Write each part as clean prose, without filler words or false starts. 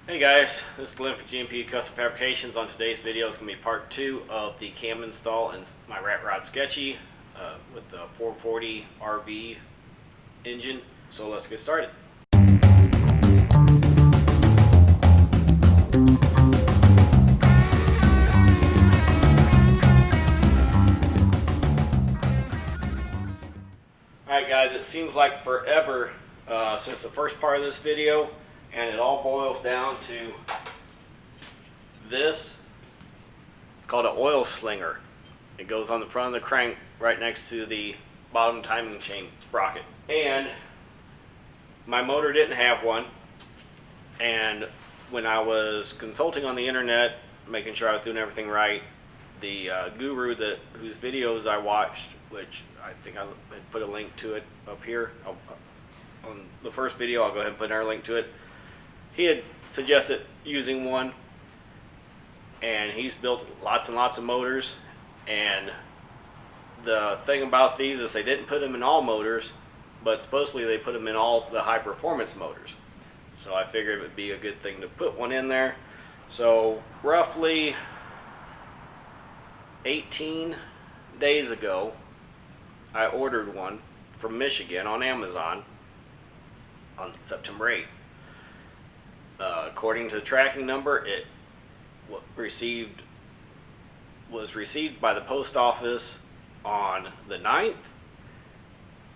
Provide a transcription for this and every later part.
Hey guys, this is Glenn for GMP Custom Fabrications. On today's video is going to be part 2 of the cam install in my Rat Rod Sketchy with the 440 RV engine. So let's get started. Alright guys, it seems like forever since the first part of this video, and it all boils down to this. It's called an oil slinger. It goes on the front of the crank right next to the bottom timing chain sprocket. And my motor didn't have one, and when I was consulting on the internet, making sure I was doing everything right, the guru whose videos I watched, which I think I had put a link to it up here on the first video, I'll go ahead and put our link to it. He had suggested using one, and he's built lots and lots of motors. And the thing about these is they didn't put them in all motors, but supposedly they put them in all the high performance motors. So I figured it would be a good thing to put one in there. So roughly 18 days ago, I ordered one from Michigan on Amazon on September 8th. According to the tracking number, it was received by the post office on the 9th,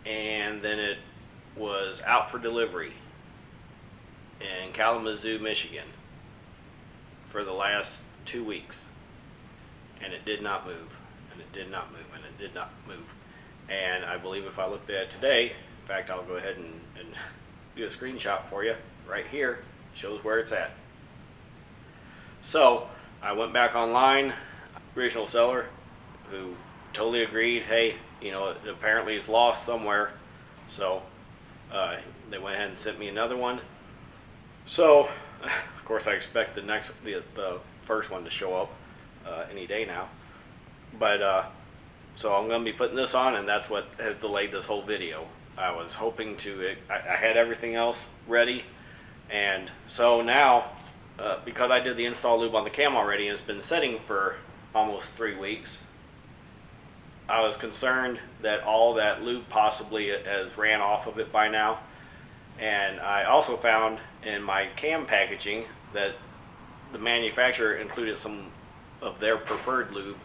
and then it was out for delivery in Kalamazoo, Michigan for the last 2 weeks, and it did not move, and it did not move, and it did not move. And I believe if I looked at it today, in fact, I'll go ahead and do a screenshot for you right here. Shows where it's at. So I went back online, original seller, who totally agreed, hey, apparently it's lost somewhere. So they went ahead and sent me another one. So of course I expect the first one to show up any day now. But so I'm going to be putting this on, and that's what has delayed this whole video. I was hoping I had everything else ready. And so now, because I did the install lube on the cam already and it's been sitting for almost 3 weeks, I was concerned that all that lube possibly has ran off of it by now. And I also found in my cam packaging that the manufacturer included some of their preferred lube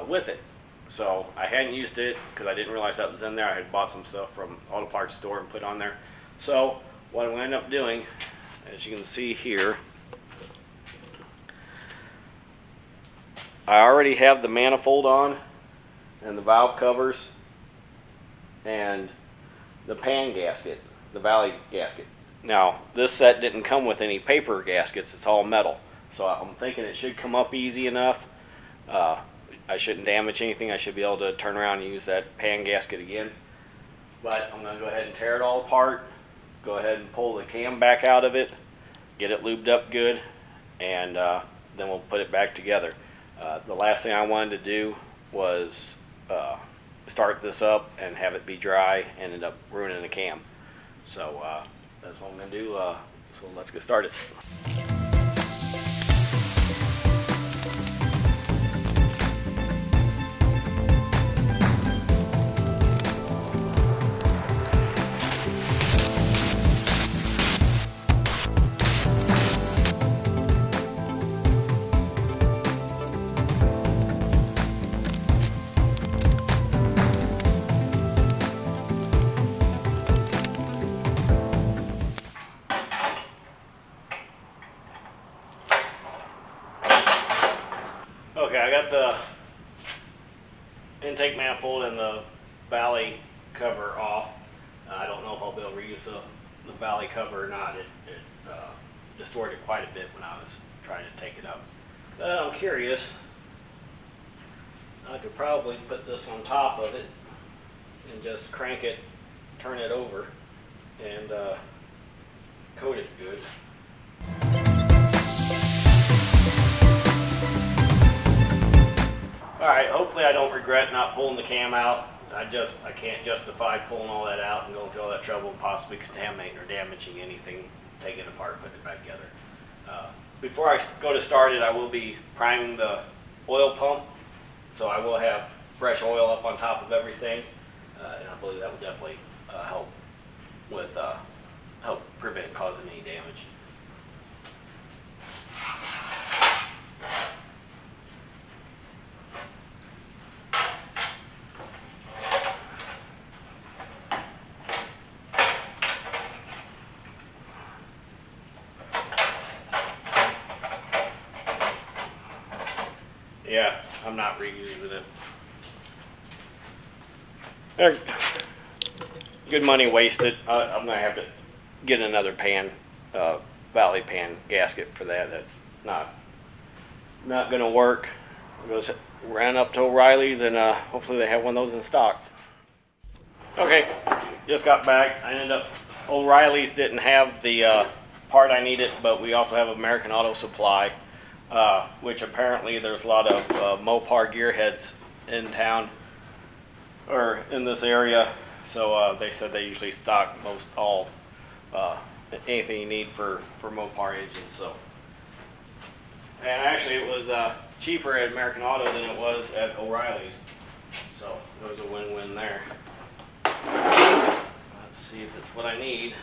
with it. So I hadn't used it because I didn't realize that was in there. I had bought some stuff from auto parts store and put on there. So what I'm going to end up doing, as you can see here, I already have the manifold on and the valve covers and the pan gasket, the valley gasket. Now this set didn't come with any paper gaskets, it's all metal. So I'm thinking it should come up easy enough. I shouldn't damage anything. I should be able to turn around and use that pan gasket again. But I'm going to go ahead and tear it all apart. Go ahead and pull the cam back out of it, get it lubed up good, and then we'll put it back together. The last thing I wanted to do was start this up and have it be dry and end up ruining the cam. So that's what I'm going to do. So let's get started. Okay, I got the intake manifold and the valley cover off. I don't know if I'll be able to reuse the valley cover or not. It distorted quite a bit when I was trying to take it up. But I'm curious. I could probably put this on top of it and just crank it, turn it over, and coat it good. Alright, hopefully I don't regret not pulling the cam out. I can't justify pulling all that out and going through all that trouble and possibly contaminating or damaging anything, taking it apart, putting it back together. before I go to start it, I will be priming the oil pump, so I will have fresh oil up on top of everything, and I believe that will definitely help with help prevent causing any damage. Yeah, I'm not reusing it. They're good money wasted. I'm gonna have to get another pan, Valley pan gasket for that. That's not gonna work. Ran up to O'Reilly's and hopefully they have one of those in stock. Okay, just got back. I ended up, O'Reilly's didn't have the part I needed, but we also have American Auto Supply, which apparently there's a lot of Mopar gearheads in town or in this area. So they said they usually stock most all anything you need for Mopar engines. So, and actually it was cheaper at American Auto than it was at O'Reilly's. So it was a win-win there. Let's see if it's what I need.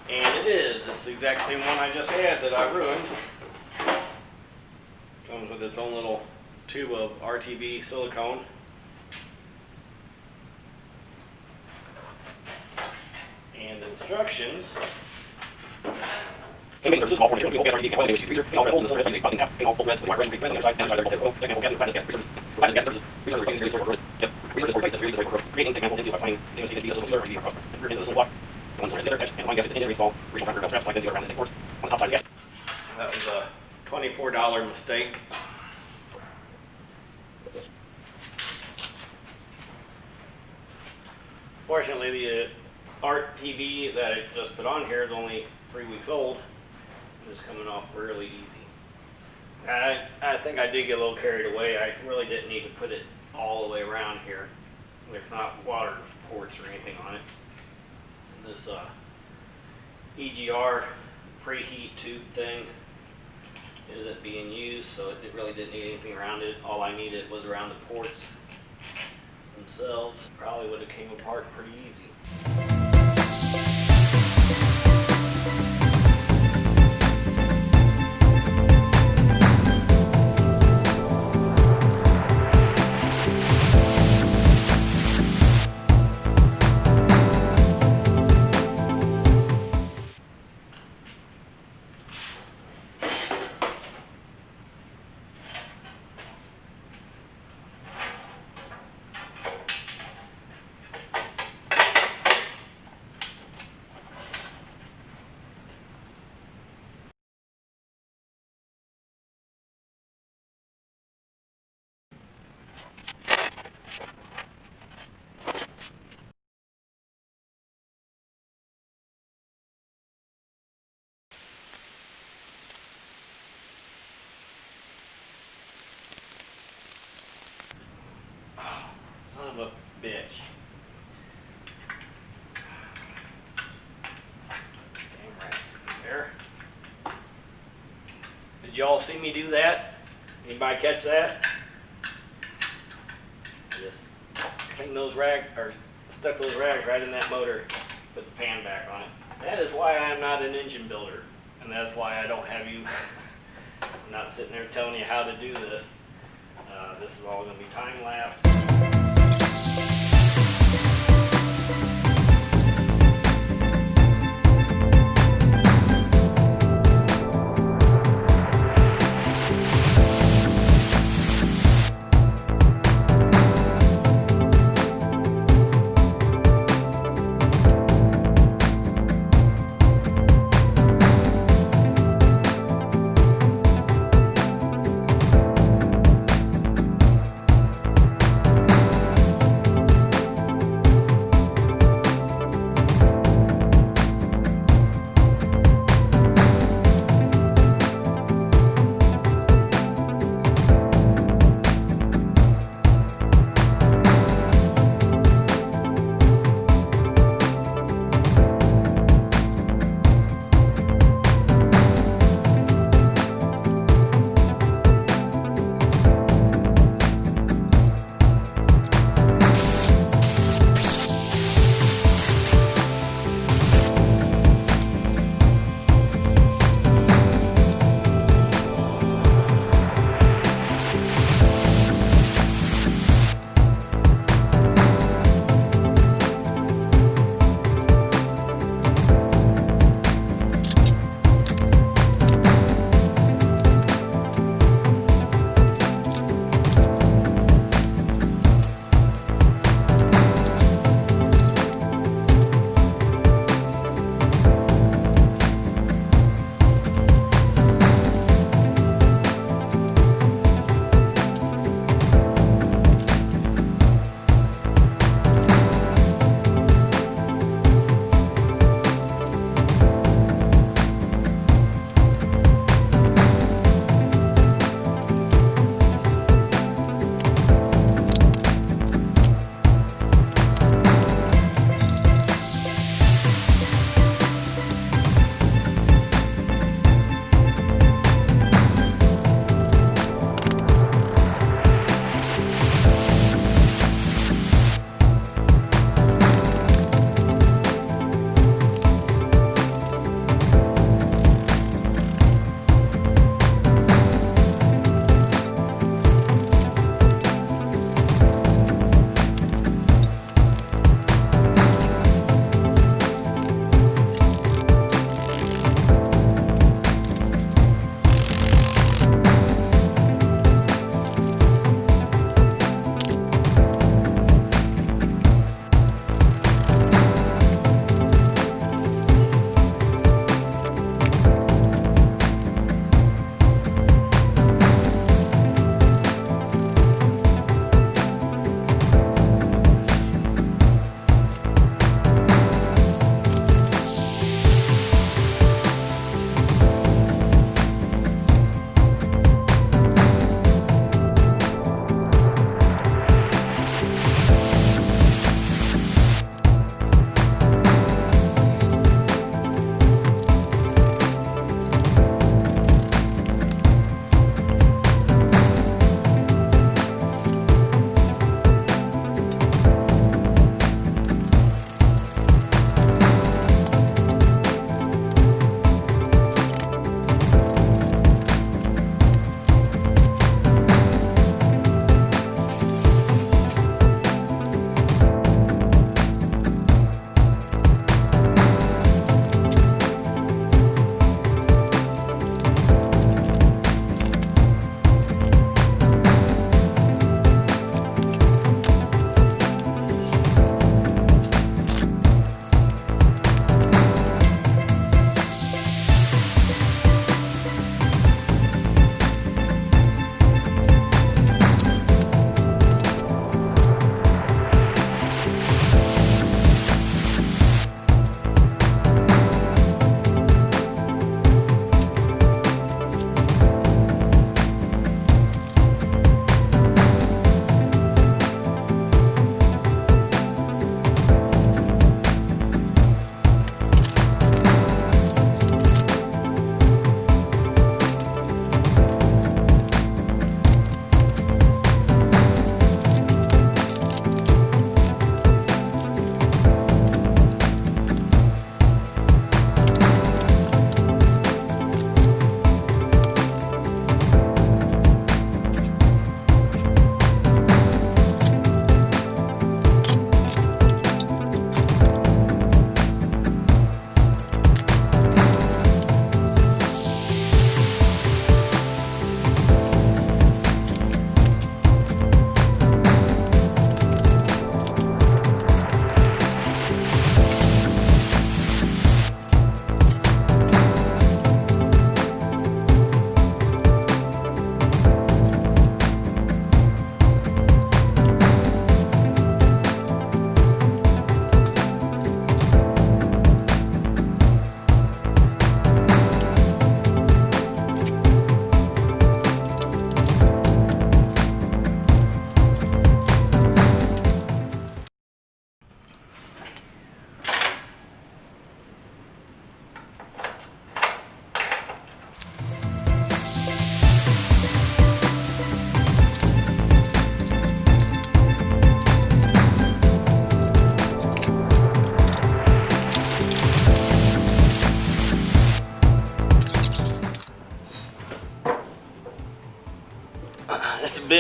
And it is. It's the exact same one I just had that I ruined. Comes with its own little tube of RTV silicone. And instructions. That was a $24 mistake. Fortunately, the art TV that I just put on here is only 3 weeks old. It's coming off really easy. I think I did get a little carried away. I really didn't need to put it all the way around here. There's not water ports or anything on it. And this EGR preheat tube thing isn't being used, so it really didn't need anything around it. All I needed was around the ports themselves. Probably would have came apart pretty easy. Son of a bitch. Damn rats in there. Did y'all see me do that? Anybody catch that? I just cleaned those rags, or stuck those rags right in that motor, put the pan back on it. That is why I am not an engine builder, and that's why I don't have you, I'm not sitting there telling you how to do this. This is all going to be time-lapse.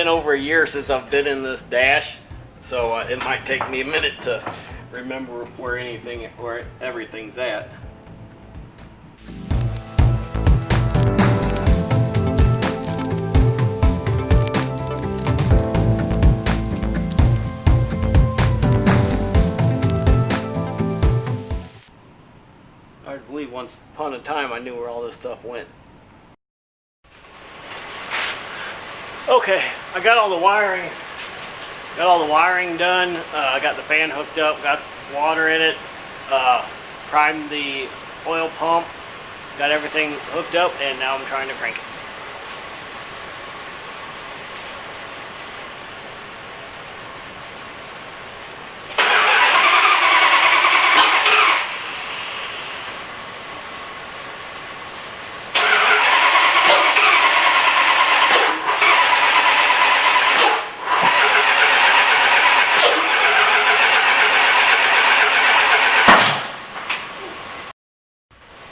been over a year since I've been in this dash, so it might take me a minute to remember where everything's at. I believe once upon a time I knew where all this stuff went. Okay, I got all the wiring done. I got the fan hooked up, got water in it, primed the oil pump, got everything hooked up, and now I'm trying to crank it.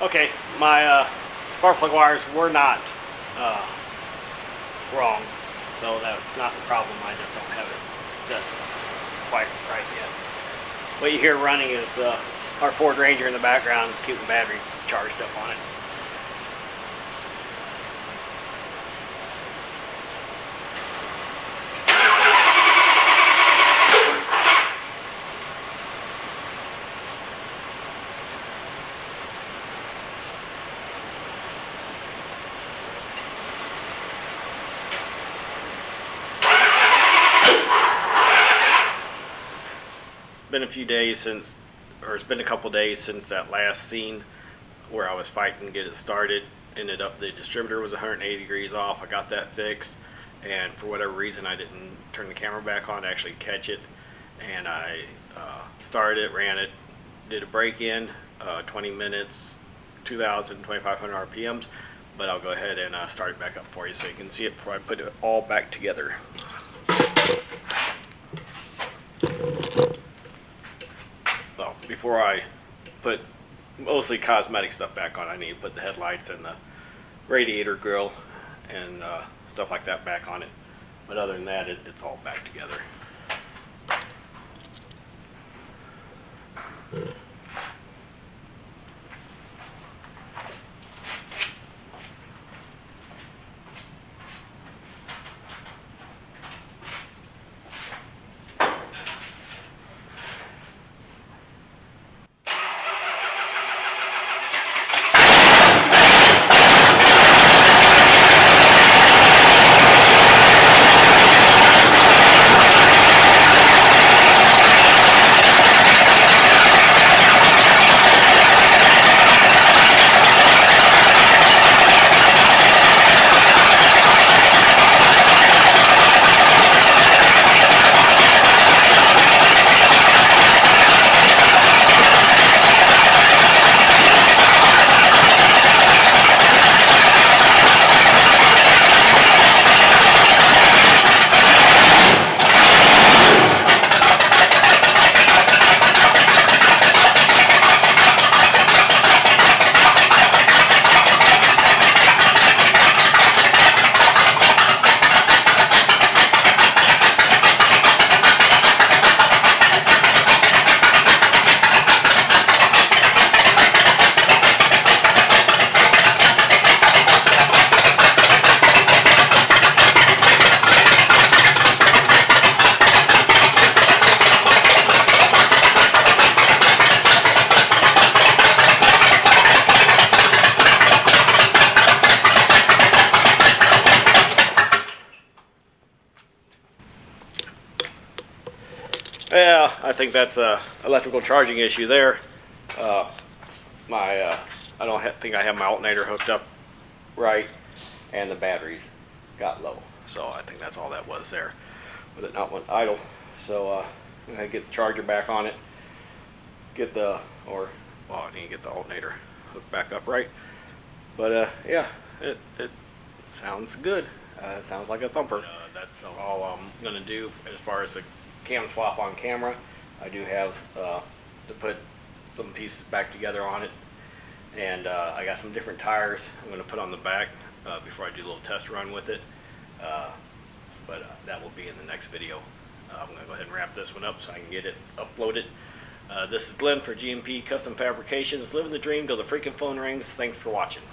Okay, my spark plug wires were not wrong, so that's not the problem. I just don't have it set quite right yet. What you hear running is our Ford Ranger in the background, keeping the battery charged up on it. Been a few days since, or it's been a couple days since that last scene where I was fighting to get it started. Ended up the distributor was 180 degrees off. I got that fixed, and for whatever reason I didn't turn the camera back on to actually catch it, and I started it, ran it, did a break-in, 20 minutes, 2,500 RPMs, but I'll go ahead and start it back up for you so you can see it before I put it all back together. Well, before I put mostly cosmetic stuff back on, I need to put the headlights and the radiator grill and stuff like that back on it. But other than that, it's all back together. Yeah, I think that's a electrical charging issue there. I don't think I have my alternator hooked up right, and the batteries got low. So I think that's all that was there, with it not went idle. So I'm gonna get the charger back on it, I need to get the alternator hooked back up right. But yeah, it sounds good. It sounds like a thumper. That's all I'm gonna do as far as the cam swap on camera. I do have to put some pieces back together on it, and I got some different tires I'm going to put on the back before I do a little test run with it. but that will be in the next video. I'm going to go ahead and wrap this one up so I can get it uploaded. This is Glenn for GMP Custom Fabrications. Living the dream till the freaking phone rings. Thanks for watching.